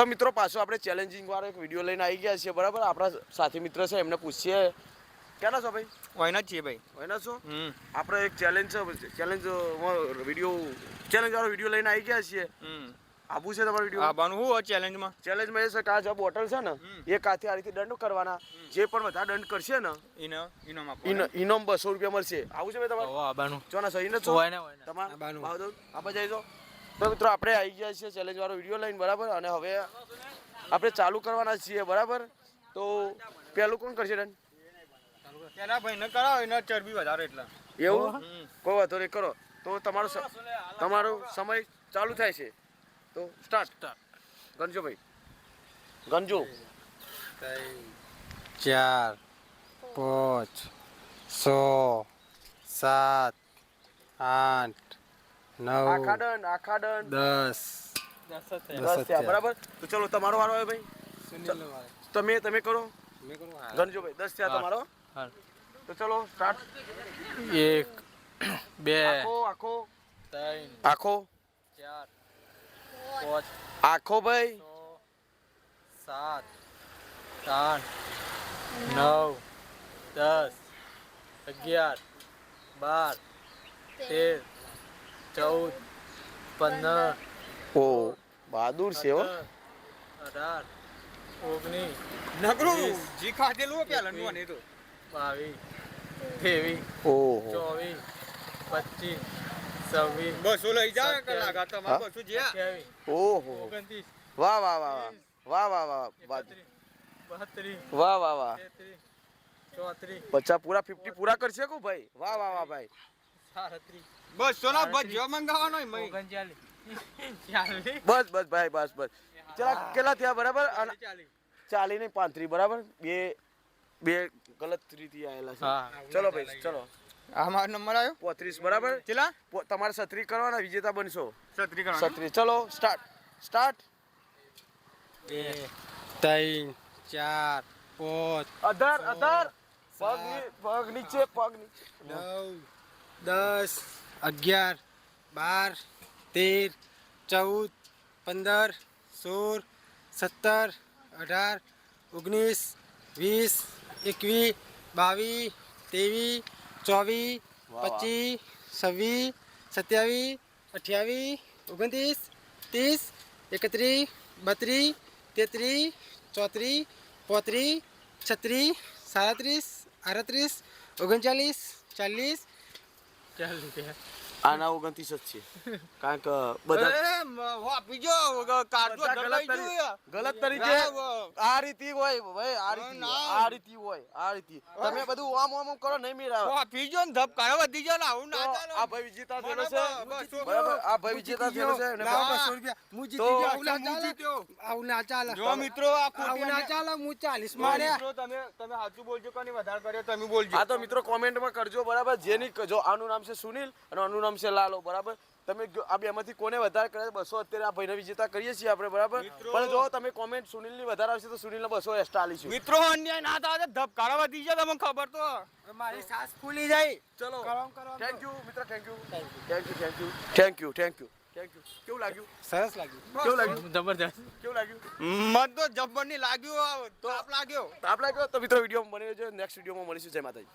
તો મિત્રો પાછો આપણે ચેલેન્જિંગ વાળો એક વિડીયો લઈને આવી ગયા છીએ બરાબર. આપણા સાથી મિત્ર છે એમને પૂછીએ ક્યાંના છો ભાઈ? વાયના જ છીએ ભાઈ. વાયના છો? આપણે એક ચેલેન્જ વાળો વિડીયો લઈને આવી ગયા છીએ. આબુ છે તમારો વિડીયો? આબાનું શું ચેલેન્જમાં? ચેલેન્જમાં એ છે કે આ જે બોટલ છે ને એ કાથી આ રીતે દંડ કરવાના. જે પણ વધારે દંડ કરશે ને ઇનામ 200 રૂપિયા મળશે. આવું છે ભાઈ તમારે? આબાનું ચોના સહી ને છો તમારે આબા જઈજો. તો મિત્રો આપણે આવી ગયા છીએ ચેલેન્જ વાળો વિડીયો લઈને બરાબર. અને હવે આપણે ચાલુ કરવાના છીએ બરાબર. તો પહેલું કોણ કરશે દંડ? પેલા ભાઈ ને કરાવો એને ચરબી વધારે એટલે. એવું કોઈ વાંધો નહીં કરો. તો તમારો સમય ચાલુ થાય છે. તો સ્ટાર્ટ ગણજો ભાઈ, ગણજો. 4 5 6 7 8 9 આખા દંડ 10 થયા બરાબર. તો ચલો તમારો વારો આવે ભાઈ. તમે કરો ગણજો ભાઈ. 10 થયા તમારો. તો ચલો સ્ટાર્ટ. 1 2 આખો 3 આખો 4 5 આખો ભાઈ 7 8 9 10 11 12 13 14 15 ઓ બહાદુર છે હો. 18 19 નકરું જી ખાધેલું પેલા નું ને તો 22 23 ઓહો 24 25 26 બસો લઈ જાય કે લાગા તમારે બસો જ્યાં 28 ઓહો 29 વાહ વાહ વાહ વાહ વાહ વાહ વાહ 32 વાહ વાહ વાહ 33 34 બચ્ચા પૂરા 50 પૂરા કરશે કો ભાઈ? વાહ વાહ વાહ ભાઈ. 37 બસો ના ભજીયો મંગાવવાનો 39 40 બસ બસ ભાઈ બસ બસ. ચલા કેટલા થયા બરાબર? 40 40 ને 35 બરાબર. બે ગલત રીતિ આયેલા છે. ચલો ભાઈ ચલો. આ મારો નંબર આવ્યો 35 બરાબર. ચલા તમારે 36 કરવાના, વિજેતા બનશો. છત્રી કરવાનો 36 ચલો સ્ટાર્ટ. 2 3 4 5 અધર પગ નીચે 9 10 11 12 13 14 15 16 17 18 19 20 21 22 23 24 25 26 27 28 29 30 31 32 33 34 35 36 37 38 39 40 40 આના 29 જ છે. કારણ કે બધા વાપી જો કાઢો ગલત તરીકે આ રીતિ હોય ભાઈ. આ રીતિ હોય. તમે બધું આમ કરો નહીં મેળાવે. વાપી જો ને ધપ કાઢો વધી જો ને આવું ના ચાલે. આ ભાઈ વિજેતા થયેલો છે બરાબર. આ ભાઈ વિજેતા થયેલો છે. અને 200 રૂપિયા હું જીતી ગયો. આવું ના ચાલે. જો મિત્રો આવું ના ચાલે. હું 40 માર્યા. મિત્રો તમે સાચું બોલજો કે વધારે કર્યો તમે બોલજો. હા તો મિત્રો કોમેન્ટમાં કરજો બરાબર. જેની જો આનું નામ છે સુનિલ અને આનું નામ છે લાલો બરાબર. તમે આ બેમાંથી કોને વધારે કરે 200 અત્યારે આ ભાઈને વિજેતા કરીએ છીએ આપણે બરાબર. પણ જો તમે કોમેન્ટ સુનિલની વધારે આવશે તો સુનિલને 200 એક્સ્ટ્રા આલીશું. મિત્રો અન્યાય ના થાય ધપ કાઢો વધી જાય તમને ખબર તો મારી સાસ ફૂલી જાય. ચલો કરમ થેન્ક યુ મિત્ર. Thank you. કેવું લાગ્યું? સરસ લાગ્યું. કેવું લાગ્યું? જબરદસ્ત. કેવું લાગ્યું? મત તો જબ્બર ની લાગ્યું તો આપ લાગ્યો તો મિત્રો વિડીયોમાં બની રહેજો. નેક્સ્ટ વિડીયોમાં મળીશું. જય માતાજી.